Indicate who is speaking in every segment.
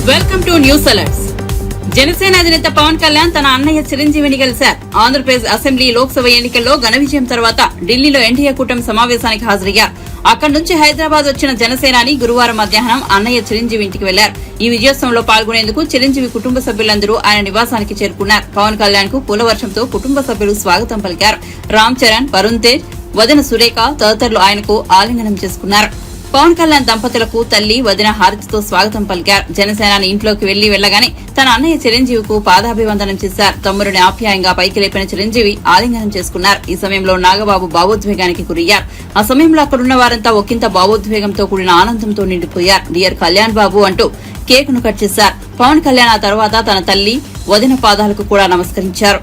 Speaker 1: Welcome to news alerts. Janasena అధినేత పవన్ కళ్యాణ్ తన అన్నయ్య చిరంజీవిని కలిశారు. ఆంధ్రప్రదేశ్ అసెంబ్లీ లోక్సభ ఎన్నికల్లో ఘన విజయం తర్వాత ఢిల్లీలో ఎన్డీఏ కూటమి సమావేశానికి హాజరయ్యారు. అక్కడి నుంచి హైదరాబాద్ వచ్చిన జనసేనాని గురువారం మధ్యాహ్నం అన్నయ్య చిరంజీవి ఇంటికి వెళ్లారు. ఈ విజయోత్సవంలో పాల్గొనేందుకు చిరంజీవి కుటుంబ సభ్యులందరూ ఆయన నివాసానికి చేరుకున్నారు. పవన్ కళ్యాణ్ కు పూలవర్షంతో కుటుంబ సభ్యులు స్వాగతం పలికారు. రామ్ చరణ్, వరుణ్ తేజ్, వదిన సురేఖ తదితరులు ఆయనకు ఆలింగనం చేసుకున్నారు. పవన్ కళ్యాణ్ దంపతులకు తల్లి, వదిన హారతితో స్వాగతం పలికారు. జనసేనాని ఇంట్లోకి వెళ్లగానే తన అన్నయ్య చిరంజీవికు పాదాభివందనం చేశారు. తమ్ముడిని ఆప్యాయంగా పైకి లేపిన చిరంజీవి ఆలింగనం చేసుకున్నారు. ఈ సమయంలో నాగబాబు భావోద్వేగానికి గురయ్యారు. ఆ సమయంలో అక్కడున్న వారంతా ఒకంత భావోద్వేగంతో కూడిన ఆనందంతో నిండిపోయారు. డియర్ కళ్యాణ్ బాబు అంటూ కేక్ ను కట్ చేశారు. పవన్ కళ్యాణ్ ఆ తర్వాత తన తల్లి, వదిన పాదాలకు కూడా నమస్కరించారు.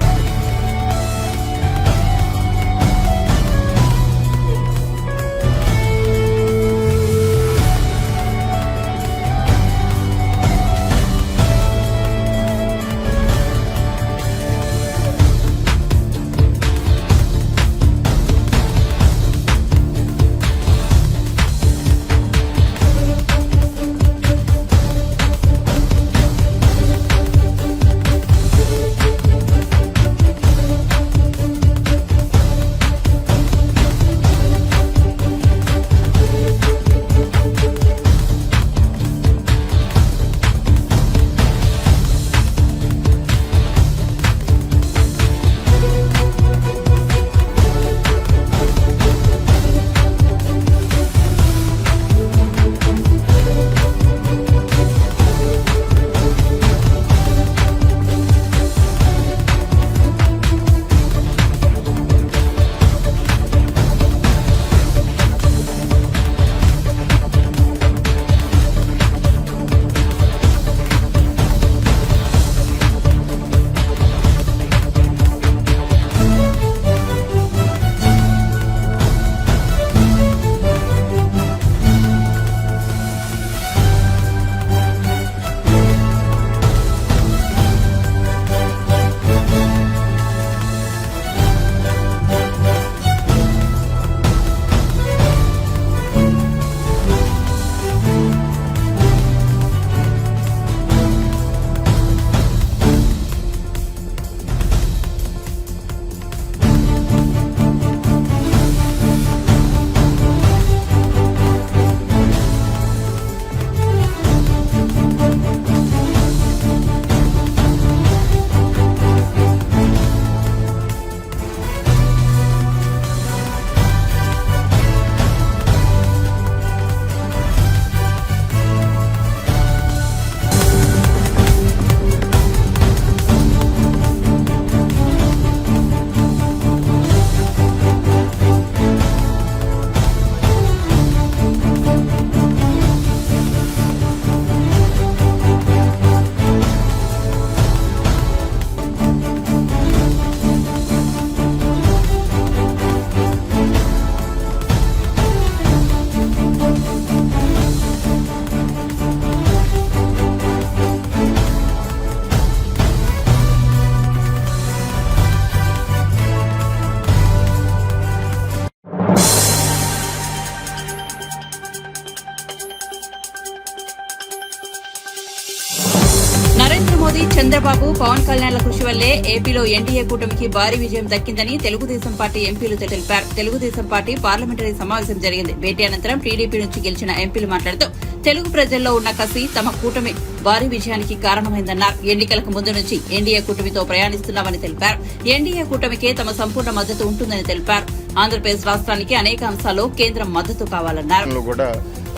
Speaker 1: నరేంద్ర మోదీ, చంద్రబాబు, పవన్ కళ్యాణ్ల కృషి వల్లే ఏపీలో ఎన్డీఏ కూటమికి భారీ విజయం దక్కిందని తెలుగుదేశం పార్టీ ఎంపీలు తెలిపారు. తెలుగుదేశం పార్టీ పార్లమెంటరీ సమావేశం జరిగింది. భేటీ అనంతరం టీడీపీ నుంచి గెలిచిన ఎంపీలు మాట్లాడుతూ తెలుగు ప్రజల్లో ఉన్న కసి తమ కూటమి భారీ విజయానికి కారణమైందన్నారు. ఎన్నికలకు ముందు నుంచి ఎన్డీఏ కూటమితో ప్రయాణిస్తున్నామని తెలిపారు. ఎన్డీఏ కూటమికే తమ సంపూర్ణ మద్దతు ఉంటుందని తెలిపారు. ఆంధ్రప్రదేశ్ రాష్ట్రానికి అనేక అంశాల్లో కేంద్రం మద్దతు కావాలన్నారు.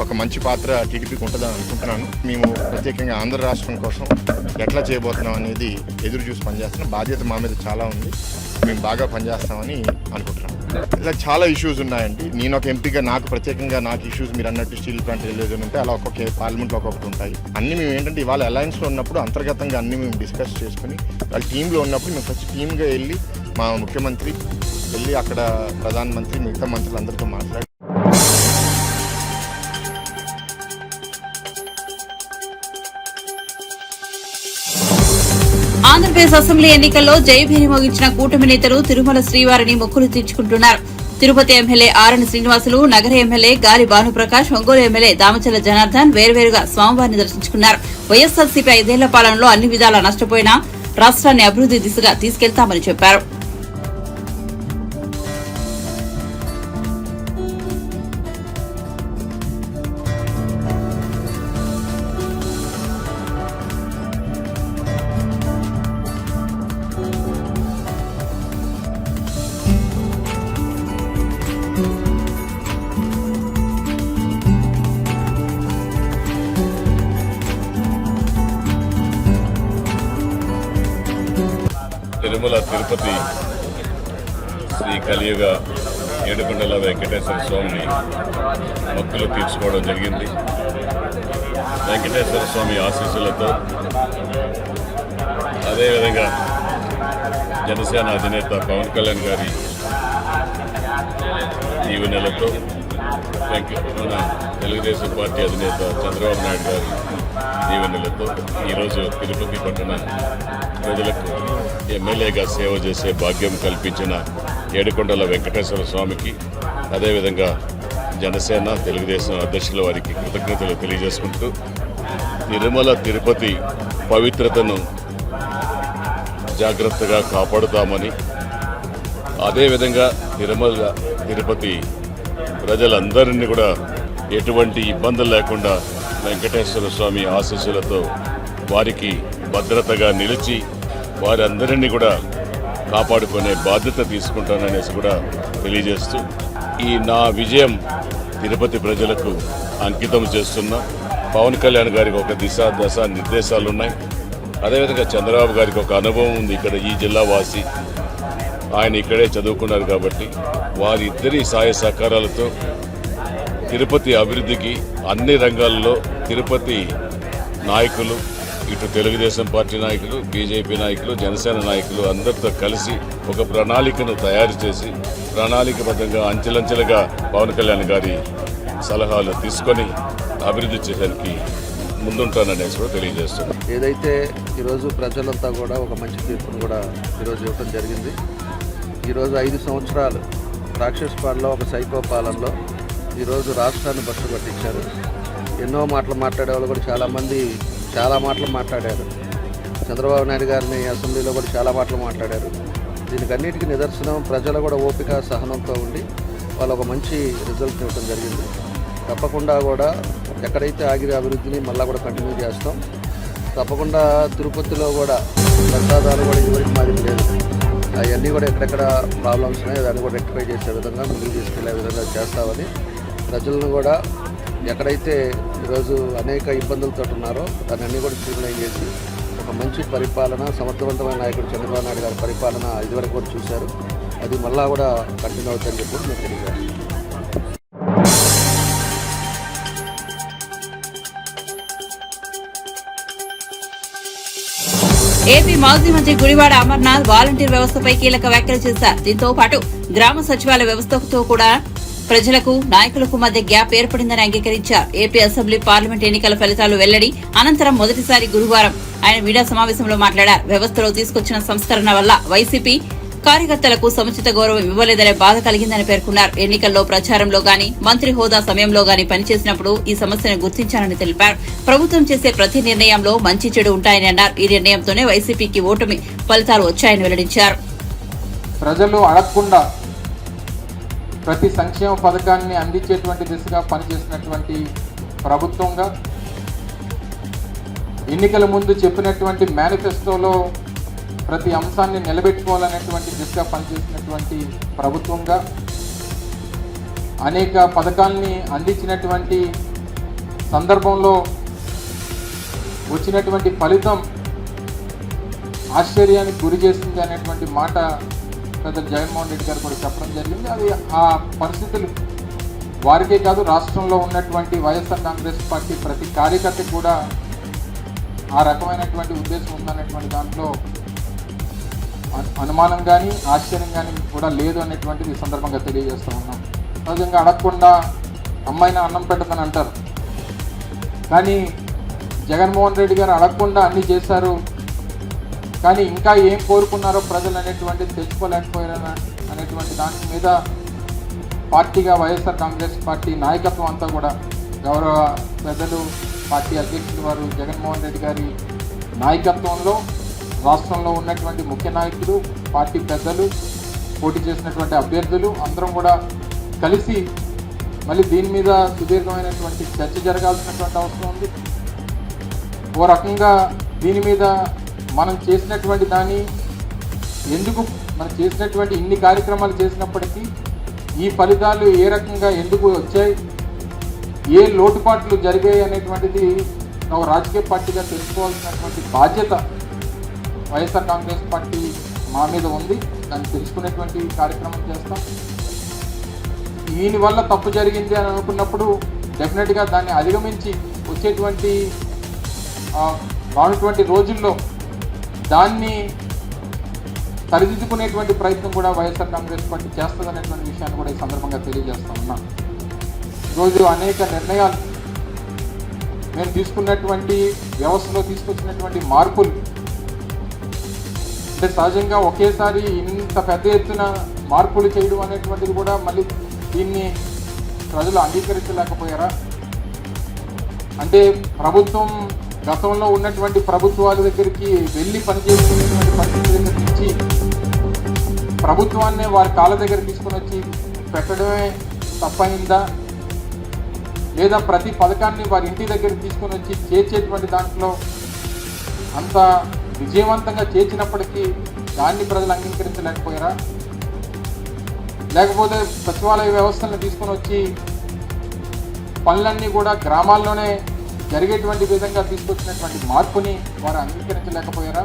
Speaker 2: ఒక మంచి పాత్ర టీడీపీకి ఉంటుందని అనుకుంటున్నాను. మేము ప్రత్యేకంగా ఆంధ్ర రాష్ట్రం కోసం ఎట్లా చేయబోతున్నాం అనేది ఎదురు చూసి పనిచేస్తున్నాం. బాధ్యత మా మీద చాలా ఉంది. మేము బాగా పనిచేస్తామని అనుకుంటున్నాం. ఇలా చాలా ఇష్యూస్ ఉన్నాయండి. నేను ఒక ఎంపీగా నాకు ప్రత్యేకంగా నాకు ఇష్యూస్ మీరు అన్నట్టు స్టీల్ ప్లాంట్ రిలీజన్ ఉంటే అలా ఒక్కొక్క పార్లమెంట్లో ఒక్కొక్కటి ఉంటాయి. అన్ని మేము ఏంటంటే ఇవాళ అలయన్స్లో ఉన్నప్పుడు అంతర్గతంగా అన్ని మేము డిస్కస్ చేసుకుని వాళ్ళ టీంలో ఉన్నప్పుడు మేము ఫస్ట్ టీమ్గా వెళ్ళి మా ముఖ్యమంత్రి వెళ్ళి అక్కడ ప్రధానమంత్రి మిగతా మంత్రులందరితో మాట్లాడి
Speaker 1: ఆంధ్రప్రదేశ్ అసెంబ్లీ ఎన్నికల్లో జయభేరి మోగించిన కూటమి నేతలు తిరుమల శ్రీవారిని మొక్కులు తీర్చుకుంటున్నారు. తిరుపతి ఎమ్మెల్యే ఆర్ఎన్ శ్రీనివాసులు, నగర ఎమ్మెల్యే గాలి భానుప్రకాష్, ఒంగోలు ఎమ్మెల్యే దామచల జనార్దన్ వేర్వేరుగా స్వామివారిని దర్శించుకున్నారు. వైఎస్సార్సీపీ 5 ఏళ్ల పాలనలో అన్ని విధాలా నష్టపోయినా రాష్ట్రాన్ని అభివృద్ది దిశగా తీసుకెళ్తామని చెప్పారు.
Speaker 3: తిరుమల తిరుపతి శ్రీ కలియుగ ఏడుకొండల వెంకటేశ్వర స్వామిని భక్తులు తీర్చుకోవడం జరిగింది. వెంకటేశ్వర స్వామి ఆశీస్సులతో, అదేవిధంగా జనసేన అధినేత పవన్ కళ్యాణ్ గారి దీవెనలతో, మన తెలుగుదేశం పార్టీ అధినేత చంద్రబాబు నాయుడు గారి దీవెనలతో ఈరోజు తిరుపతి పట్టణ ప్రజలకు ఎమ్మెల్యేగా సేవ చేసే భాగ్యం కల్పించిన ఏడుకొండల వెంకటేశ్వర స్వామికి, అదేవిధంగా జనసేన తెలుగుదేశం అధ్యక్షుల వారికి కృతజ్ఞతలు తెలియజేసుకుంటూ, తిరుమల తిరుపతి పవిత్రతను జాగ్రత్తగా కాపాడుతామని, అదేవిధంగా తిరుమల తిరుపతి ప్రజలందరినీ కూడా ఎటువంటి ఇబ్బందులు లేకుండా వెంకటేశ్వర స్వామి ఆశీస్సులతో వారికి భద్రతగా నిలిచి వారందరినీ కూడా కాపాడుకునే బాధ్యత తీసుకుంటాననేసి కూడా తెలియజేస్తూ, ఈ నా విజయం తిరుపతి ప్రజలకు అంకితం చేస్తున్నా. పవన్ కళ్యాణ్ గారికి ఒక దశ నిర్దేశాలు ఉన్నాయి. అదేవిధంగా చంద్రబాబు గారికి ఒక అనుభవం ఉంది. ఇక్కడ ఈ జిల్లా వాసి, ఆయన ఇక్కడే చదువుకున్నారు కాబట్టి వారిద్దరి సహాయ సహకారాలతో తిరుపతి అభివృద్ధికి అన్ని రంగాల్లో తిరుపతి నాయకులు, ఇటు తెలుగుదేశం పార్టీ నాయకులు, బీజేపీ నాయకులు, జనసేన నాయకులు అందరితో కలిసి ఒక ప్రణాళికను తయారు చేసి ప్రణాళికబద్ధంగా అంచెలంచెలుగా పవన్ కళ్యాణ్ గారి సలహాలు తీసుకొని అభివృద్ధి చేయడానికి ముందుంటాననేసి కూడా తెలియజేస్తున్నాను.
Speaker 4: ఏదైతే ఈరోజు ప్రజలంతా కూడా ఒక మంచి తీర్పును కూడా ఈరోజు ఇవ్వడం జరిగింది. ఈరోజు 5 సంవత్సరాలు రాక్షస పాలనలో, ఒక సైకో పాలనలో ఈరోజు రాష్ట్రాన్ని బస్సు పట్టించారు. ఎన్నో మాటలు మాట్లాడే వాళ్ళు కూడా చాలామంది చాలా మాటలు మాట్లాడారు. చంద్రబాబు నాయుడు గారిని అసెంబ్లీలో కూడా చాలా మాటలు మాట్లాడారు. దీనికి అన్నిటికీ నిదర్శనం ప్రజలు కూడా ఓపిక సహనంతో ఉండి వాళ్ళు ఒక మంచి రిజల్ట్ ఇవ్వడం జరిగింది. తప్పకుండా కూడా ఎక్కడైతే ఆగిన అభివృద్ధిని మళ్ళీ కూడా కంటిన్యూ చేస్తాం. తప్పకుండా తిరుపతిలో కూడా ప్రసాదాలు కూడా ఇదివరకు మాదిరి లేదు. అవన్నీ కూడా ఎక్కడెక్కడ ప్రాబ్లమ్స్ ఉన్నాయో దాన్ని కూడా రెక్టిఫై చేసే విధంగా ముందుకు తీసుకెళ్లే విధంగా చేస్తామని, ప్రజలను కూడా ఎక్కడైతే ఈరోజు అనేక ఇబ్బందులతో ఉన్నారో దాన్ని అన్నీ కూడా స్ట్రీమ్లైన్ చేసి ఒక మంచి పరిపాలన, సమర్థవంతమైన నాయకుడు చంద్రబాబు నాయుడు గారి పరిపాలన ఇదివరకు కూడా చూశారు. అది మళ్ళా కూడా కంటిన్యూ అవుతుందని చెప్పి నేను తెలియజేస్తాను.
Speaker 1: ఏపీ మాజీ మంత్రి గుడివాడ అమర్నాథ్ వాలంటీర్ వ్యవస్థపై కీలక వ్యాఖ్యలు చేశారు. దీంతో పాటు గ్రామ సచివాలయ వ్యవస్థతో కూడా ప్రజలకు నాయకులకు మధ్య గ్యాప్ ఏర్పడిందని అంగీకరించారు. ఏపీ అసెంబ్లీ, పార్లమెంట్ ఎన్నికల ఫలితాలు వెల్లడి అనంతరం మొదటిసారి గురువారం ఆయన మీడియా సమావేశంలో మాట్లాడారు. వ్యవస్థలో తీసుకొచ్చిన సంస్కరణ వల్ల వైసీపీ కార్యకర్తలకు సముచిత గౌరవం ఇవ్వలేదనే బాధ కలిగిందని పేర్కొన్నారు. ఎన్నికల్లో, ప్రచారంలో గాని, మంత్రి హోదా సమయంలో గాని పనిచేసినప్పుడు ఈ సమస్యను గుర్తించానని తెలిపారు. ప్రభుత్వం చేసే ప్రతి నిర్ణయంలో మంచి చెడు ఉంటాయని అన్నారు. ఈ నిర్ణయంతోనే వైసీపీకి ఓటమి ఫలితాలు వచ్చాయని వెల్లడించారు.
Speaker 5: ప్రజలు అడగకుండా ప్రతి సంక్షేమ పథకాన్ని అందించేటువంటి దిశగా పనిచేసినటువంటి ప్రభుత్వంగా, ఎన్నికల ముందు చెప్పినటువంటి మేనిఫెస్టోలో ప్రతి అంశాన్ని నిలబెట్టుకోవాలనేటువంటి దిశగా పనిచేసినటువంటి ప్రభుత్వంగా, అనేక పథకాల్ని అందించినటువంటి సందర్భంలో వచ్చినటువంటి ఫలితం ఆశ్చర్యానికి గురి చేసింది అనేటువంటి మాట పెద్దలు జగన్మోహన్ రెడ్డి గారు కూడా చెప్పడం జరిగింది. అది ఆ పరిస్థితులు వారికే కాదు, రాష్ట్రంలో ఉన్నటువంటి వైఎస్ఆర్ కాంగ్రెస్ పార్టీ ప్రతి కార్యకర్తకి కూడా ఆ రకమైనటువంటి ఉద్దేశం ఉందనేటువంటి దాంట్లో అనుమానం కానీ ఆశ్చర్యం కానీ కూడా లేదు అనేటువంటిది ఈ సందర్భంగా తెలియజేస్తూ ఉన్నాం. సహజంగా అడగకుండా అమ్మాయిని అన్నం పెట్టదని అంటారు, కానీ జగన్మోహన్ రెడ్డి గారు అడగకుండా అన్నీ చేశారు. కానీ ఇంకా ఏం కోరుకున్నారో ప్రజలు అనేటువంటిది తెచ్చుకోలేకపోయారు అనేటువంటి దాని మీద పార్టీగా వైఎస్ఆర్ కాంగ్రెస్ పార్టీ నాయకత్వం అంతా కూడా గౌరవ పెద్దలు పార్టీ అధ్యక్షులు వారు జగన్మోహన్ రెడ్డి గారి నాయకత్వంలో రాష్ట్రంలో ఉన్నటువంటి ముఖ్య నాయకులు, పార్టీ పెద్దలు, పోటీ చేసినటువంటి అభ్యర్థులు అందరం కూడా కలిసి మళ్ళీ దీని మీద సుదీర్ఘమైనటువంటి చర్చ జరగాల్సినటువంటి అవసరం ఉంది. ఓ రకంగా దీని మీద మనం చేసినటువంటి మనం చేసినటువంటి ఇన్ని కార్యక్రమాలు చేసినప్పటికీ ఈ ఫలితాలు ఏ రకంగా ఎందుకు వచ్చాయి, ఏ లోటుపాట్లు జరిగాయి అనేటువంటిది ఒక రాజకీయ పార్టీగా తెలుసుకోవాల్సినటువంటి బాధ్యత వైఎస్ఆర్ కాంగ్రెస్ పార్టీ మా మీద ఉంది. దాన్ని తెలుసుకునేటువంటి కార్యక్రమం చేస్తాం. దీనివల్ల తప్పు జరిగింది అని అనుకున్నప్పుడు డెఫినెట్గా దాన్ని అధిగమించి వచ్చేటువంటి రానున్నటువంటి రోజుల్లో దాన్ని సరిదిద్దుకునేటువంటి ప్రయత్నం కూడా వైఎస్ఆర్ కాంగ్రెస్ పార్టీ చేస్తుందనేటువంటి విషయాన్ని కూడా ఈ సందర్భంగా తెలియజేస్తా ఉన్నాం. ఈరోజు అనేక నిర్ణయాలు మేము తీసుకున్నటువంటి వ్యవస్థలో తీసుకొచ్చినటువంటి మార్పులు అంటే సహజంగా ఒకేసారి ఇంత పెద్ద ఎత్తున మార్పులు చేయడం అనేటువంటిది కూడా మళ్ళీ దీన్ని ప్రజలు అంగీకరించలేకపోయారా? అంటే ప్రభుత్వం గతంలో ఉన్నటువంటి ప్రభుత్వాల దగ్గరికి వెళ్ళి పనిచేసుకునేటువంటి పరిస్థితి దగ్గర నుంచి ప్రభుత్వాన్నే వారి కాళ్ళ దగ్గర తీసుకుని వచ్చి పెట్టడమే తప్పైందా, లేదా ప్రతి పథకాన్ని వారి ఇంటి దగ్గర తీసుకొని వచ్చి చేర్చేటువంటి దాంట్లో అంత విజయవంతంగా చేర్చినప్పటికీ దాన్ని ప్రజలు అంగీకరించలేకపోయారా? లేకపోతే సచివాలయ వ్యవస్థలను తీసుకొని వచ్చి పనులన్నీ కూడా గ్రామాల్లోనే జరిగేటువంటి విధంగా తీసుకొచ్చినటువంటి మార్పుని వారు అంగీకరించలేకపోయారా?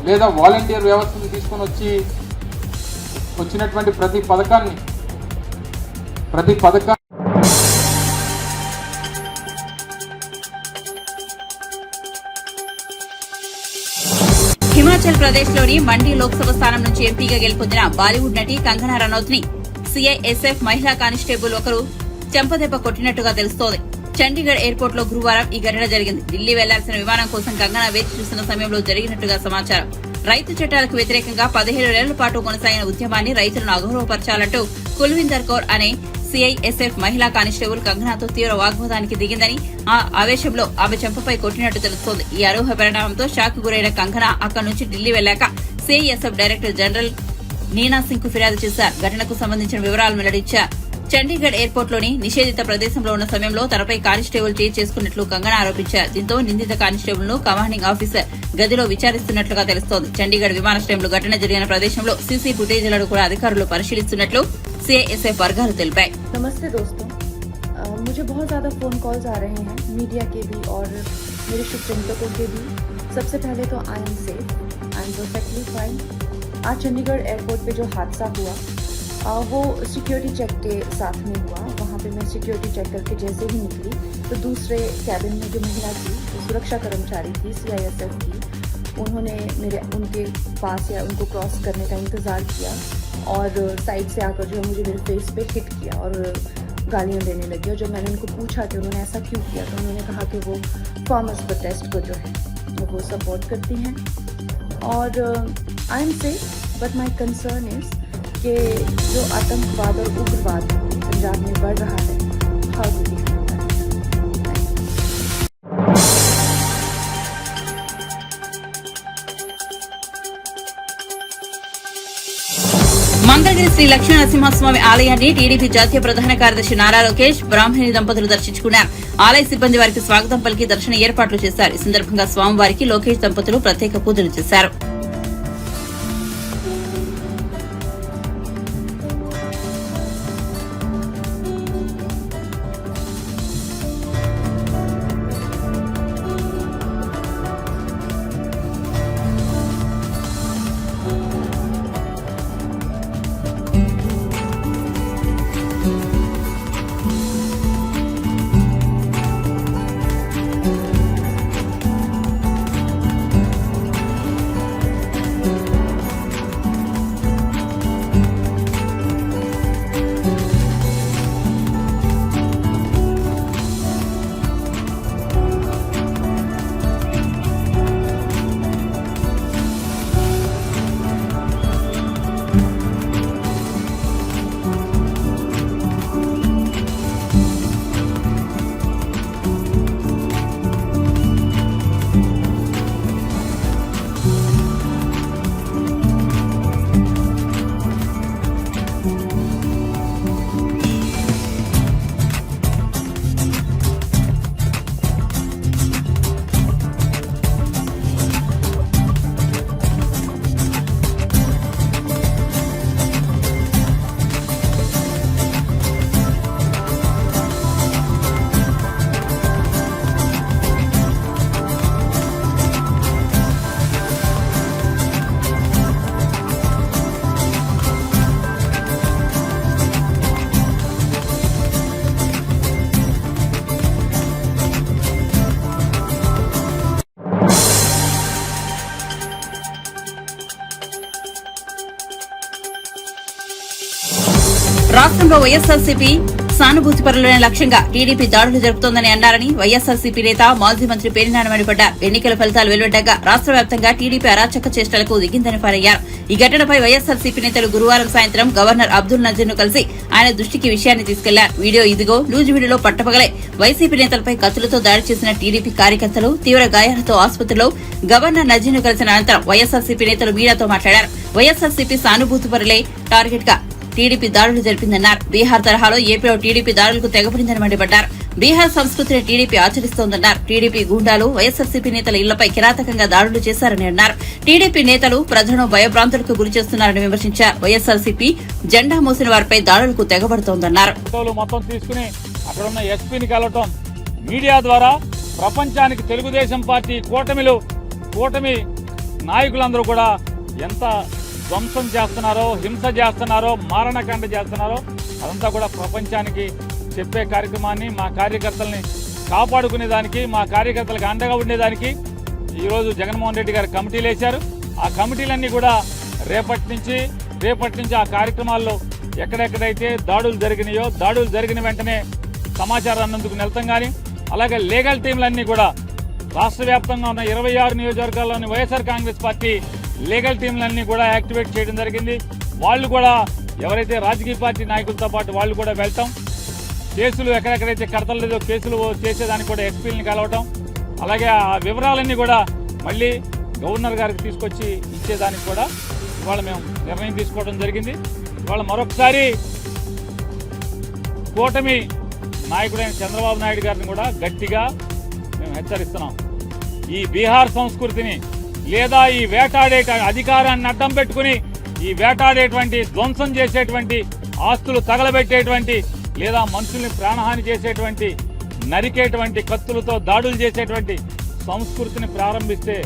Speaker 5: లేదా వాలంటీర్ వ్యవస్థను తీసుకొని వచ్చినటువంటి ప్రతి పథకాన్ని
Speaker 1: హిమాచల్ ప్రదేశ్ లోని మండి లోక్సభ స్థానం నుంచి ఎంపీగా గెలుపొందిన బాలీవుడ్ నటి కంగనా రనౌత్ ని సిఐఎస్ఎఫ్ మహిళా కానిస్టేబుల్ ఒకరు చెంపదెబ్బ కొట్టినట్టుగా తెలుస్తోంది. చండీగఢ్ ఎయిర్పోర్ట్ లో గురువారం ఈ ఘటన జరిగింది. ఢిల్లీ వెళ్లాల్సిన విమానం కోసం కంగనా వేచి చూస్తున్న సమయంలో జరిగినట్టుగా సమాచారం. రైతు చట్టాలకు వ్యతిరేకంగా 17 ఏళ్ల పాటు కొనసాగిన ఉద్యమాన్ని రైతులను అగౌరవపరచాలంటూ కుల్విందర్ కౌర్ అనే సిఐఎస్ఎఫ్ మహిళా కానిస్టేబుల్ కంగనాతో తీవ్ర వాగ్వాదానికి దిగిందని, ఆ ఆవేశంలో ఆమె చెంపపై కొట్టినట్టు తెలుస్తోంది. ఈ అనూహ్య పరిణామంతో షాక్ గురైన కంగనా అక్కడి నుంచి ఢిల్లీ వెళ్లాక CISF director general Neena Singh కు ఫిర్యాదు చేశారు. ఘటనకు సంబంధించిన వివరాలు వెల్లడించారు. చండీగఢ్ ఎయిర్పోర్ట్ లోని నిషేధిత ప్రదేశంలో ఉన్న సమయంలో తనపై కానిస్టేబుల్ చేయి చేసుకున్నట్లు కంగనా ఆరోపించారు. దీంతో నిందిత కానిస్టేబుల్ ను కమాండింగ్ ఆఫీసర్ గదిలో విచారిస్తున్నట్లుగా తెలుస్తోంది. చండీగఢ్ విమానాశ్రయంలో ఘటన జరిగిన ప్రదేశంలో సీసీ ఫుటేజీలను కూడా అధికారులు పరిశీలిస్తున్నట్లు सीआईएसएफ वर्गाలు తెలిపాయి.
Speaker 6: नमस्ते दोस्तों, मुझे बहुत ज़्यादा फ़ोन कॉल्स आ रहे हैं मीडिया के भी और मेरे शुभचिंतकों के भी. सबसे पहले तो I am safe, I am perfectly fine. आज चंडीगढ़ एयरपोर्ट पे जो हादसा हुआ वो सिक्योरिटी चेक के साथ में हुआ. वहाँ पे मैं सिक्योरिटी चेक करके जैसे ही निकली तो दूसरे कैबिन में जो महिला थी, जो सुरक्षा कर्मचारी थी सीआईएसएफ की, उन्होंने उनके पास या उनको क्रॉस करने का इंतज़ार किया और साइड से आकर जो मुझे मेरे फेस पे हिट किया और गालियाँ देने लगी. और जब मैंने उनको पूछा कि उन्होंने ऐसा क्यों किया तो उन्होंने कहा कि वो फार्मर्स प्रोटेस्ट को जो है वो सपोर्ट करती हैं. और I am safe but my concern is कि जो आतंकवाद और उग्रवाद पंजाब में बढ़ रहा है, how do we handle that?
Speaker 1: Mangalagiri Sri Lakshmi Narasimhaswamy ఆలయాన్ని టీడీపీ జాతీయ ప్రధాన కార్యదర్శి నారా లోకేష్, బ్రాహ్మణి దంపతులు దర్శించుకున్నారు. ఆలయ సిబ్బంది వారికి స్వాగతం పలికి దర్శన ఏర్పాట్లు చేశారు. ఈ సందర్భంగా స్వామివారికి లోకేష్ దంపతులు ప్రత్యేక పూజలు చేశారు. రాష్ట్రంలో వైఎస్ఆర్సీపీ సానుభూతి పరులనే లక్ష్యంగా టీడీపీ దాడులు జరుపుతోందని అన్నారని వైఎస్ఆర్సీపీ నేత మాజీ మంత్రి పేర్నాని మండిపడ్డారు. ఎన్నికల ఫలితాలు వెలువడ్డాక రాష్ట్ర వ్యాప్తంగా టీడీపీ అరాచక చేష్టలకు దిగిందని ఫైరయ్యారు. ఈ ఘటనపై వైఎస్ఆర్సీపీ నేతలు గురువారం సాయంత్రం గవర్నర్ అబ్దుల్ నజీర్ ను కలిసి ఆయన దృష్టికి విషయాన్ని తీసుకెళ్లారు. వీడియో ఇదిగో. లూజివీడులో పట్టపగలే వైసీపీ నేతలపై కత్తులతో దాడి చేసిన టీడీపీ కార్యకర్తలు తీవ్ర గాయాలతో ఆసుపత్రిలో గవర్నర్ నజీర్ ను కలిసిన అనంతరం వైఎస్ఆర్సీపీ నేతలు మీడియాతో మాట్లాడారు. వైఎస్ఆర్సీపీ సానుభూతి పరులే టార్గెట్ గా టీడీపీ దాడులు జరిపిందన్నారు. బీహార్ తరహాలో ఏపీలో టీడీపీ దాడులకు తెగపడిందని మండిపడ్డారు. బీహార్ సంస్కృతిని టీడీపీ ఆచరిస్తోందన్నారు. టీడీపీ గూండాలు వైఎస్ఆర్సీపీ నేతల ఇళ్లపై కిరాతకంగా దాడులు చేశారని అన్నారు. టీడీపీ నేతలు ప్రజలను భయభ్రాంతులకు గురి చేస్తున్నారని విమర్శించారు. వైఎస్ఆర్సీపీ జెండా మోసిన వారిపై దాడులకు తెగబడుతోందన్నారు.
Speaker 7: మొత్తం తీసుకుని అక్కడ ఉన్న ఎస్పీని కలవటం, మీడియా ద్వారా ప్రపంచానికి తెలుగుదేశం పార్టీ కూటమి నాయకులందరూ కూడా ఎంత ధ్వంసం చేస్తున్నారో, హింస చేస్తున్నారో, మారణకాండ చేస్తున్నారో అదంతా కూడా ప్రపంచానికి చెప్పే కార్యక్రమాన్ని, మా కార్యకర్తల్ని కాపాడుకునేదానికి, మా కార్యకర్తలకు అండగా ఉండేదానికి ఈరోజు జగన్మోహన్ రెడ్డి గారు కమిటీలు వేశారు. ఆ కమిటీలన్నీ కూడా రేపటి నుంచి ఆ కార్యక్రమాల్లో ఎక్కడెక్కడైతే దాడులు జరిగినాయో, దాడులు జరిగిన వెంటనే సమాచారం అన్నందుకు వెళ్తాం. కానీ అలాగే లీగల్ టీంలన్నీ కూడా రాష్ట్ర వ్యాప్తంగా ఉన్న 26 నియోజకవర్గాల్లోని వైఎస్ఆర్ కాంగ్రెస్ పార్టీ లీగల్ టీంలన్నీ కూడా యాక్టివేట్ చేయడం జరిగింది. వాళ్ళు కూడా ఎవరైతే రాజకీయ పార్టీ నాయకులతో పాటు వాళ్ళు కూడా వెళ్తాం. కేసులు ఎక్కడెక్కడైతే కడతలేదో కేసులు చేసేదానికి కూడా ఎస్పీలని కలవటం, అలాగే ఆ వివరాలన్నీ కూడా మళ్ళీ గవర్నర్ గారికి తీసుకొచ్చి ఇచ్చేదానికి కూడా ఇవాళ మేము నిర్ణయం తీసుకోవడం జరిగింది. ఇవాళ మరొకసారి కూటమి నాయకుడైన చంద్రబాబు నాయుడు గారిని కూడా గట్టిగా మేము హెచ్చరిస్తున్నాం. ఈ బీహార్ సంస్కృతిని లేదా ఈ వేటాడే అధికారాన్ని అడ్డం పెట్టుకుని ఈ వేటాడేటువంటి, ధ్వంసం చేసేటువంటి, ఆస్తులు తగలబెట్టేటువంటి లేదా మనుషుల్ని ప్రాణహాని చేసేటువంటి, నరికేటువంటి, కత్తులతో దాడులు చేసేటువంటి సంస్కృతిని ప్రారంభిస్తే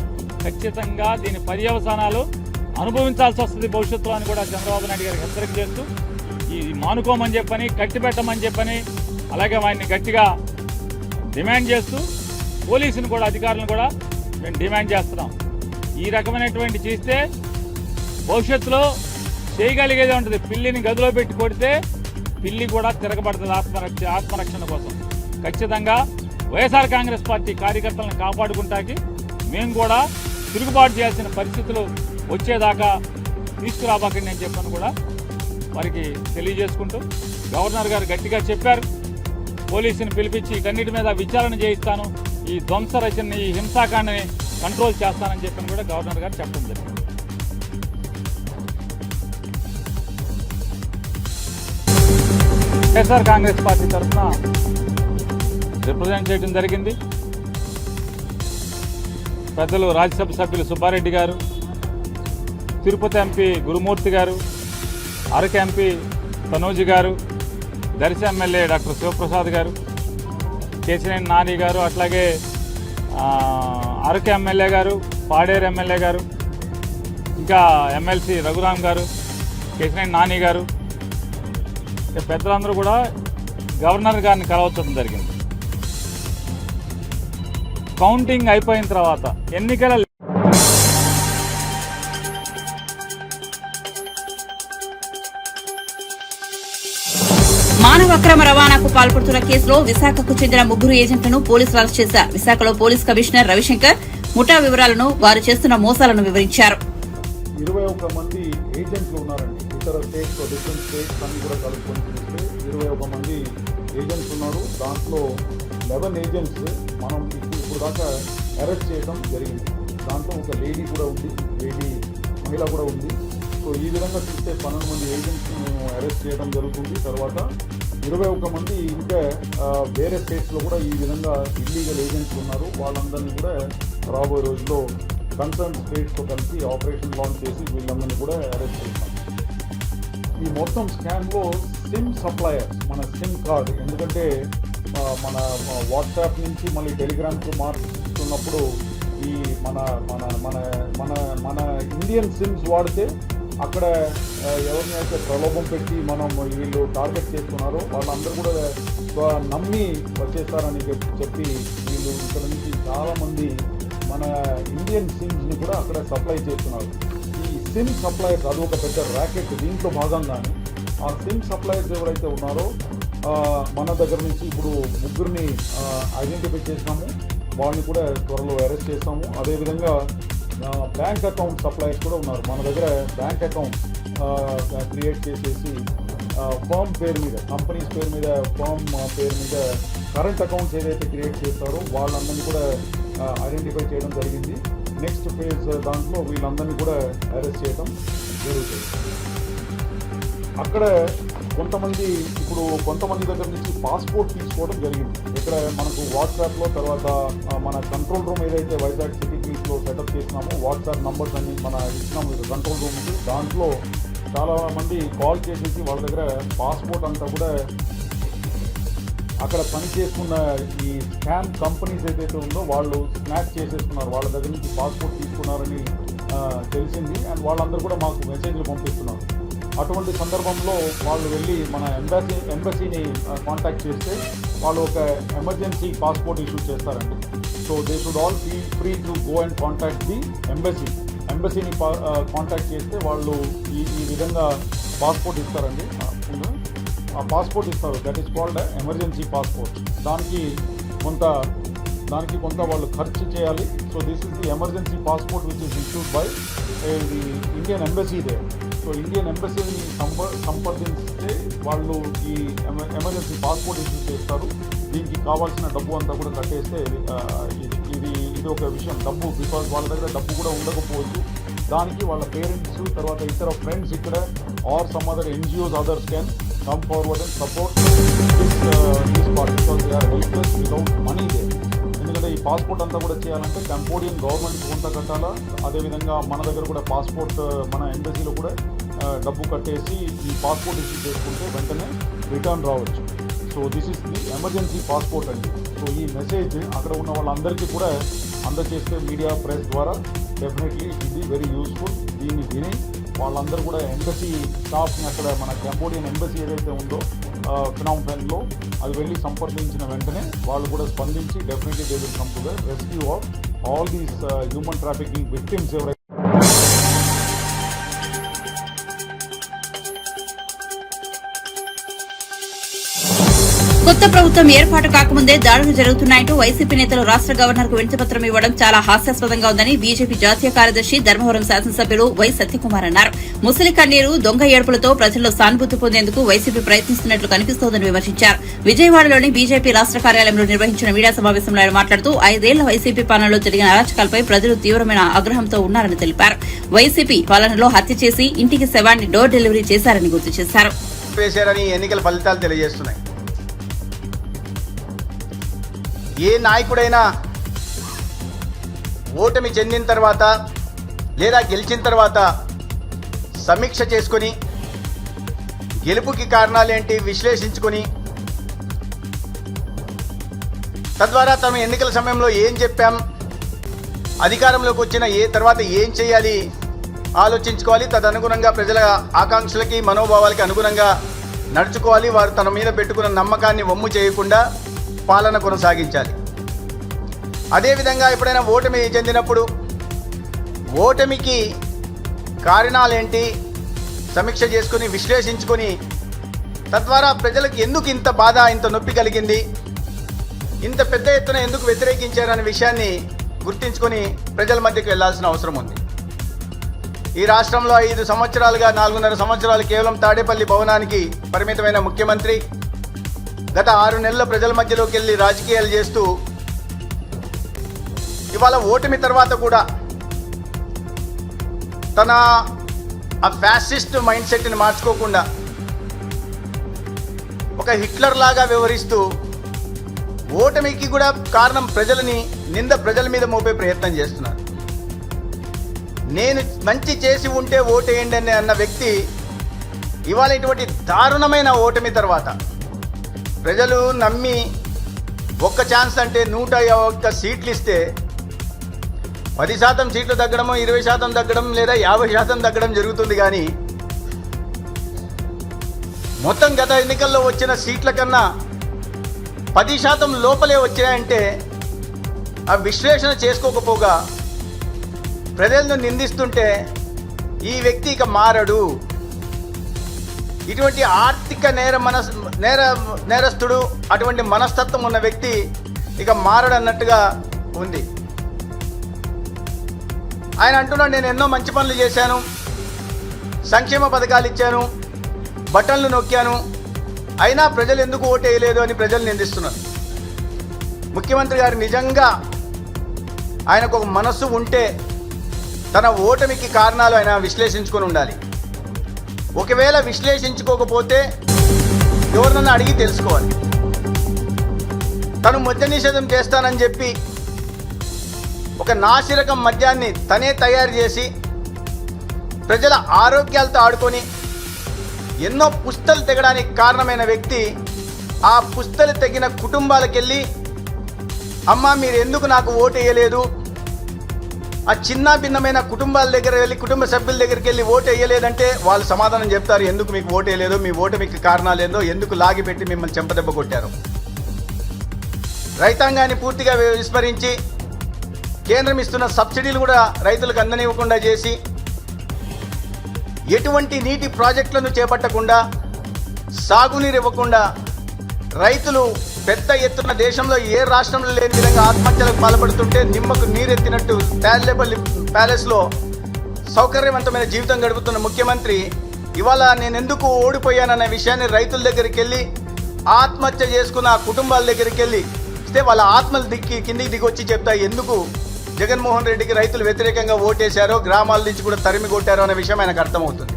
Speaker 7: ఖచ్చితంగా దీని పర్యవసానాలు అనుభవించాల్సి వస్తుంది భవిష్యత్తులో అని కూడా చంద్రబాబు నాయుడు గారికి హెచ్చరిక చేస్తూ ఈ మానుకోమని చెప్పని, కట్టిపెట్టమని చెప్పని, అలాగే వారిని గట్టిగా డిమాండ్ చేస్తూ పోలీసుని కూడా, అధికారులను కూడా మేము డిమాండ్ చేస్తున్నాం. ఈ రకమైనటువంటి చేస్తే భవిష్యత్తులో చేయగలిగేదే ఉంటుంది. పిల్లిని గదిలో పెట్టి కొడితే పిల్లి కూడా తిరగబడుతుంది ఆత్మరక్షణ కోసం. ఖచ్చితంగా వైఎస్ఆర్ కాంగ్రెస్ పార్టీ కార్యకర్తలను కాపాడుకుంటాకి మేము కూడా తిరుగుబాటు చేయాల్సిన పరిస్థితులు వచ్చేదాకా తీసుకురాబాకండి అని చెప్పని కూడా వారికి తెలియజేసుకుంటూ, గవర్నర్ గారు గట్టిగా చెప్పారు, పోలీసుని పిలిపించి వీటన్నిటి మీద విచారణ చేయిస్తాను, ఈ ధ్వంస రచనని, ఈ హింసాకాండని కంట్రోల్ చేస్తానని చెప్పని కూడా గవర్నర్ గారు చెప్పడం జరిగింది. వైఎస్ఆర్ కాంగ్రెస్ పార్టీ తరఫున రిప్రజెంట్ చేయడం జరిగింది. పెద్దలు రాజ్యసభ సభ్యులు సుబ్బారెడ్డి గారు, తిరుపతి ఎంపీ గురుమూర్తి గారు, అరకు ఎంపీ తనోజి గారు, దర్శి ఎమ్మెల్యే డాక్టర్ శివప్రసాద్ గారు, కేశినేని నాని గారు, అట్లాగే అరకు ఎమ్మెల్యే గారు, పాడేరు ఎమ్మెల్యే గారు, ఇంకా ఎమ్మెల్సీ రఘురాం గారు, కేశినేని నాని గారు, పెద్దలందరూ కూడా గవర్నర్ గారిని కలవచ్చడం జరిగింది. కౌంటింగ్ అయిపోయిన తర్వాత ఎన్నికల
Speaker 1: మానవ అక్రమ రవాణాకు పాల్పడుతున్న కేసులో విశాఖకు చెందిన 3 ఏజెంట్లను పోలీసులు అరెస్ట్ చేశారు. విశాఖలో పోలీస్ కమిషనర్ రవిశంకర్ ముఠా వివరాలను, వారు చేస్తున్న మోసాలను వివరించారు.
Speaker 8: 21 మంది ఏజెంట్లు ఉన్నారండి. ఇతర స్టేట్స్, డిఫరెంట్ స్టేట్స్ అన్ని కూడా కలుపుకొని చూస్తే 21 మంది ఏజెంట్స్ ఉన్నారు. దాంట్లో 11 ఏజెంట్స్ మనం ఇప్పుడు దాకా అరెస్ట్ చేయడం జరిగింది. దాంట్లో ఒక లేడీ కూడా ఉంది, మహిళ కూడా ఉంది. సో ఈ విధంగా చూస్తే 12 మంది ఏజెంట్స్ని మేము అరెస్ట్ చేయడం జరుగుతుంది. తర్వాత 21 మంది ఇంకా వేరే స్టేట్స్లో కూడా ఈ విధంగా ఇల్లీగల్ ఏజెంట్స్ ఉన్నారు. వాళ్ళందరినీ కూడా రాబోయే రోజుల్లో కన్సర్న్ స్టేట్స్తో కలిసి ఆపరేషన్ లాంచ్ చేసి వీళ్ళందరినీ కూడా అరెస్ట్ చేస్తాం. ఈ మొత్తం స్కామ్లో సిమ్ సప్లయర్స్, మన సిమ్ కార్డ్, ఎందుకంటే మన వాట్సాప్ నుంచి మళ్ళీ టెలిగ్రామ్కు మారుతున్నప్పుడు ఈ మన మన మన మన మన ఇండియన్ సిమ్స్ వాడితే అక్కడ ఎవరిని అయితే ప్రలోభం పెట్టి మనం వీళ్ళు టార్గెట్ చేస్తున్నారో వాళ్ళందరూ కూడా నమ్మి వచ్చేస్తారని చెప్పి వీళ్ళు ఇక్కడ నుంచి చాలామంది మన ఇండియన్ సిమ్స్ని కూడా అక్కడ సప్లై చేస్తున్నారు. ఈ సిమ్ సప్లైర్స్ అది ఒక పెద్ద ర్యాకెట్. దీంట్లో భాగంగానే ఆ సిమ్ సప్లయర్స్ ఎవరైతే ఉన్నారో మన దగ్గర నుంచి ఇప్పుడు ముగ్గురిని ఐడెంటిఫై చేసినాము. వాళ్ళని కూడా త్వరలో అరెస్ట్ చేస్తాము. అదేవిధంగా బ్యాంక్ అకౌంట్ సప్లయర్స్ కూడా ఉన్నారు. మన దగ్గర బ్యాంక్ అకౌంట్ క్రియేట్ చేసేసి ఫర్మ్ పేరు మీద, కంపెనీస్ పేరు మీద, ఫర్మ్ పేరు మీద కరెంట్ అకౌంట్స్ ఏదైతే క్రియేట్ చేస్తారో వాళ్ళందరినీ కూడా ఐడెంటిఫై చేయడం జరిగింది. నెక్స్ట్ ఫేజ్ దాంట్లో వీళ్ళందరినీ కూడా అరెస్ట్ చేయడం జరుగుతుంది. అక్కడ కొంతమంది దగ్గర నుంచి పాస్పోర్ట్ తీసుకోవడం జరిగింది. ఇక్కడ మనకు వాట్సాప్లో, తర్వాత మన కంట్రోల్ రూమ్ ఏదైతే వైజాగ్ సిటీ ప్లీస్లో సెటప్ చేసినామో వాట్సాప్ నంబర్స్ అన్ని మన ఇచ్చినాము కంట్రోల్ రూమ్కి. దాంట్లో చాలామంది కాల్ చేసేసి వాళ్ళ దగ్గర పాస్పోర్ట్ అంతా కూడా అక్కడ పనిచేసుకున్న ఈ స్కామ్ కంపెనీస్ ఏదైతే ఉందో వాళ్ళు స్నాచ్ చేసేసుకున్నారు. వాళ్ళ దగ్గర నుంచి పాస్పోర్ట్ తీసుకున్నారని తెలిసింది. అండ్ వాళ్ళందరూ కూడా మాకు మెసేజ్లు పంపిస్తున్నారు. అటువంటి సందర్భంలో వాళ్ళు వెళ్ళి మన ఎంబసీని కాంటాక్ట్ చేస్తే వాళ్ళు ఒక ఎమర్జెన్సీ పాస్పోర్ట్ ఇష్యూ చేస్తారండి. So they should all feel free to go and contact the ఎంబసీని కాంటాక్ట్ చేస్తే వాళ్ళు ఈ విధంగా పాస్పోర్ట్ ఇస్తారండి. ఆ పాస్పోర్ట్ ఇస్తారు. That is called emergency passport. దానికి కొంత వాళ్ళు ఖర్చు చేయాలి. So this is the emergency passport which is issued by the Indian embassy దే. సో ఇండియన్ ఎంబసీని సంప్రదించితే వాళ్ళు ఈ ఎమర్జెన్సీ పాస్పోర్ట్ ఇష్యూ చేస్తారు. దీనికి కావాల్సిన డబ్బు అంతా కూడా కట్టేస్తే ఇది ఒక విషయం. డబ్బు, బికాజ్ వాళ్ళ దగ్గర డబ్బు కూడా ఉండకపోవచ్చు. దానికి వాళ్ళ పేరెంట్స్, తర్వాత ఇతర ఫ్రెండ్స్ ఇక్కడ are some other NGOs others can come forward and support this part because they are helpless without money they. ఎందుకంటే ఈ పాస్పోర్ట్ అంతా కూడా చేయాలంటే కంబోడియన్ గవర్నమెంట్ కొంత కట్టాలా. అదేవిధంగా మన దగ్గర కూడా పాస్పోర్ట్ మన ఎంబసీలో కూడా డబ్బు కట్టేసి ఈ పాస్పోర్ట్ ఇష్యూ చేసుకుంటే వెంటనే రిటర్న్ రావచ్చు. So this is the emergency passport అండి. సో ఈ మెసేజ్ అక్కడ ఉన్న వాళ్ళందరికీ కూడా అందజేస్తే మీడియా ప్రెస్ ద్వారా డెఫినెట్లీ ఇది వెరీ యూస్ఫుల్. దీన్ని విని వాళ్ళందరూ కూడా ఎంబసీ స్టాఫ్ని, అక్కడ మన కంబోడియన్ ఎంబసీ ఏదైతే ఉందో ఫినామ్ పెన్లో అది వెళ్ళి సంప్రదించిన వెంటనే వాళ్ళు కూడా స్పందించి definitely they will come to the rescue of all these human trafficking victims ఎవరైతే.
Speaker 1: కొత్త ప్రభుత్వం ఏర్పాటు కాకముందే దాడులు జరుగుతున్నాయంటూ వైసీపీ నేతలు రాష్ట గవర్నర్ కు వినతిపత్రం ఇవ్వడం చాలా హాస్యాస్పదంగా ఉందని బీజేపీ జాతీయ కార్యదర్శి ధర్మవరం శాసనసభ్యులు వై సత్యకుమార్ అన్నారు. ముసలి కన్నీరు, దొంగ ఏడుపులతో ప్రజల్లో సానుభూతి పొందేందుకు వైసీపీ ప్రయత్నిస్తున్నట్లు కనిపిస్తోందని విమర్శించారు. విజయవాడలోని బీజేపీ రాష్ట కార్యాలయంలో నిర్వహించిన మీడియా సమావేశంలో ఆయన మాట్లాడుతూ 5 ఏళ్ల వైసీపీ పాలనలో జరిగిన అరాచకాలపై ప్రజలు తీవ్రమైన ఆగ్రహంతో ఉన్నారని తెలిపారు. వైసీపీ పాలనలో హత్య చేసి ఇంటికి శవాన్ని డోర్ డెలివరీ చేశారని గుర్తు చేశారు.
Speaker 9: ఎన్నికల ఫలితాలు తెలియజేస్తున్నాయి. ఏ నాయకుడైనా ఓటమి చెందిన తర్వాత లేదా గెలిచిన తర్వాత సమీక్ష చేసుకొని గెలుపుకి కారణాలేంటి విశ్లేషించుకొని తద్వారా తమ ఎన్నికల సమయంలో ఏం చెప్పాం, అధికారంలోకి వచ్చిన తర్వాత ఏం చేయాలి ఆలోచించుకోవాలి. తదనుగుణంగా ప్రజల ఆకాంక్షలకి, మనోభావాలకి అనుగుణంగా నడుచుకోవాలి. వారు తన మీద పెట్టుకున్న నమ్మకాన్ని వమ్ము చేయకుండా పాలన కొనసాగించాలి. అదేవిధంగా ఎప్పుడైనా ఓటమి చెందినప్పుడు ఓటమికి కారణాలేంటి సమీక్ష చేసుకుని విశ్లేషించుకొని తద్వారా ప్రజలకు ఎందుకు ఇంత బాధ, ఇంత నొప్పి కలిగింది, ఇంత పెద్ద ఎత్తున ఎందుకు వ్యతిరేకించారనే విషయాన్ని గుర్తించుకొని ప్రజల మధ్యకు వెళ్లాల్సిన అవసరం ఉంది. ఈ రాష్ట్రంలో 5 సంవత్సరాలుగా 4.5 సంవత్సరాలు కేవలం తాడేపల్లి భవనానికి పరిమితమైన ముఖ్యమంత్రి గత 6 నెలల ప్రజల మధ్యలోకి వెళ్ళి రాజకీయాలు చేస్తూ ఇవాళ ఓటమి తర్వాత కూడా తన ఆ ఫ్యాసిస్ట్ మైండ్ సెట్ని మార్చుకోకుండా ఒక హిట్లర్ లాగా వ్యవహరిస్తూ ఓటమికి కూడా కారణం నింద ప్రజల మీద మోపే ప్రయత్నం చేస్తున్నారు. నేను మంచి చేసి ఉంటే ఓటేయండి అని అన్న వ్యక్తి ఇవాళ ఇటువంటి దారుణమైన ఓటమి తర్వాత ప్రజలు నమ్మి ఒక్క ఛాన్స్ అంటే 101 సీట్లు ఇస్తే 10% సీట్లు తగ్గడమో 20% తగ్గడం లేదా 50% తగ్గడం జరుగుతుంది. కానీ మొత్తం గత ఎన్నికల్లో వచ్చిన సీట్ల కన్నా 10% లోపలే వచ్చాయంటే ఆ విశ్లేషణ చేసుకోకపోగా ప్రజలను నిందిస్తుంటే ఈ వ్యక్తి ఇక మారడు, ఇటువంటి ఆర్థిక నేరస్తుడు, అటువంటి మనస్తత్వం ఉన్న వ్యక్తి ఇక మారడన్నట్టుగా ఉంది. ఆయన అంటున్నాడు, నేను ఎన్నో మంచి పనులు చేశాను, సంక్షేమ పథకాలు ఇచ్చాను, బటన్లు నొక్కాను, అయినా ప్రజలు ఎందుకు ఓటు వేయలేదు అని ప్రజలు నిందిస్తున్నారు. ముఖ్యమంత్రి గారు నిజంగా ఆయనకు ఒక మనస్సు ఉంటే తన ఓటమికి కారణాలు ఆయన విశ్లేషించుకొని ఉండాలి. ఒకవేళ విశ్లేషించుకోకపోతే ఎవరినన్నా అడిగి తెలుసుకోవాలి. తను మద్య నిషేధం చేస్తానని చెప్పి ఒక నాసిరకం మద్యాన్ని తనే తయారు చేసి ప్రజల ఆరోగ్యాలతో ఆడుకొని ఎన్నో పుస్తలు తెగడానికి కారణమైన వ్యక్తి ఆ పుస్తలు తెగిన కుటుంబాలకు వెళ్ళి, అమ్మ మీరు ఎందుకు నాకు ఓటు వేయలేదు, ఆ చిన్న భిన్నమైన కుటుంబాల దగ్గర వెళ్ళి, కుటుంబ సభ్యుల దగ్గరికి వెళ్ళి ఓటు వేయలేదంటే వాళ్ళు సమాధానం చెప్తారు, ఎందుకు మీకు ఓటు వేయలేదు, మీ ఓటు మీకు కారణాలు ఏందో, ఎందుకు లాగిపెట్టి మిమ్మల్ని చెంపదెబ్బ కొట్టారు. రైతాంగాన్ని పూర్తిగా విస్మరించి కేంద్రం ఇస్తున్న సబ్సిడీలు కూడా రైతులకు అందనివ్వకుండా చేసి, ఎటువంటి నీటి ప్రాజెక్టులను చేపట్టకుండా, సాగునీరు ఇవ్వకుండా రైతులు పెద్ద ఎత్తున దేశంలో ఏ రాష్ట్రంలో లేని విధంగా ఆత్మహత్యలకు పాల్పడుతుంటే నిమ్మకు నీరెత్తినట్టు తాళ్ళేపల్లి ప్యాలెస్లో సౌకర్యవంతమైన జీవితం గడుపుతున్న ముఖ్యమంత్రి ఇవాళ నేను ఎందుకు ఓడిపోయానన్న విషయాన్ని రైతుల దగ్గరికి వెళ్ళి, ఆత్మహత్య చేసుకున్న కుటుంబాల దగ్గరికి వెళ్ళి ఇస్తే వాళ్ళ ఆత్మలు కిందికి దిగి వచ్చి చెప్తా ఎందుకు జగన్మోహన్ రెడ్డికి రైతులు వ్యతిరేకంగా ఓటేశారో, గ్రామాల నుంచి కూడా తరిమి కొట్టారో అనే విషయం ఆయనకు అర్థమవుతుంది.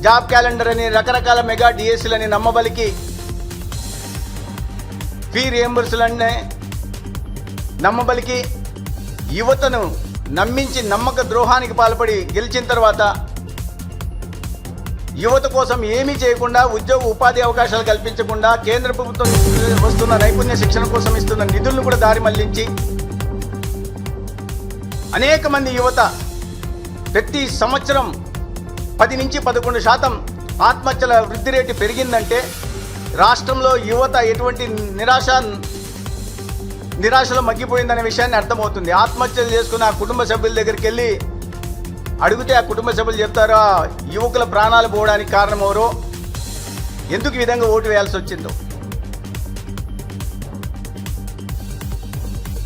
Speaker 9: జాబ్ క్యాలెండర్ అని, రకరకాల మెగా డిఎస్సీలని నమ్మబలికి, ఫీ రియంబర్స్లనే నమ్మబలికి యువతను నమ్మించి నమ్మక ద్రోహానికి పాల్పడి గెలిచిన తర్వాత యువత కోసం ఏమీ చేయకుండా, ఉద్యోగ ఉపాధి అవకాశాలు కల్పించకుండా, కేంద్ర ప్రభుత్వం వస్తున్న నైపుణ్య శిక్షణ కోసం ఇస్తున్న నిధులను కూడా దారి మళ్లించి అనేక మంది యువత ప్రతి సంవత్సరం 10 నుంచి 11% ఆత్మహత్యల వృద్ధి రేటు పెరిగిందంటే రాష్ట్రంలో యువత ఎటువంటి నిరాశలో మగ్గిపోయిందనే విషయాన్ని అర్థమవుతుంది. ఆత్మహత్యలు చేసుకున్న ఆ కుటుంబ సభ్యుల దగ్గరికి వెళ్ళి అడిగితే ఆ కుటుంబ సభ్యులు చెప్తారా యువకుల ప్రాణాలు పోవడానికి కారణం ఎవరో, ఎందుకు ఈ విధంగా ఓటు వేయాల్సి వచ్చిందో.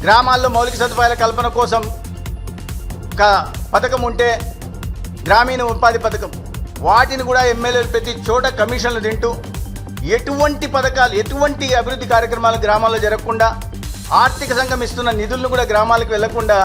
Speaker 9: గ్రామాల్లో మౌలిక సదుపాయాల కల్పన కోసం ఒక పథకం ఉంటే, గ్రామీణ ఉపాధి పథకం, వాటిని కూడా ఎమ్మెల్యేలు ప్రతి చోట కమిషన్లు తింటూ ఎటువంటి పథకాలు, ఎటువంటి అభివృద్ధి కార్యక్రమాలు గ్రామాల్లో జరగకుండా, ఆర్థిక సంఘం ఇస్తున్న నిధులను కూడా గ్రామాలకు వెళ్లకుండా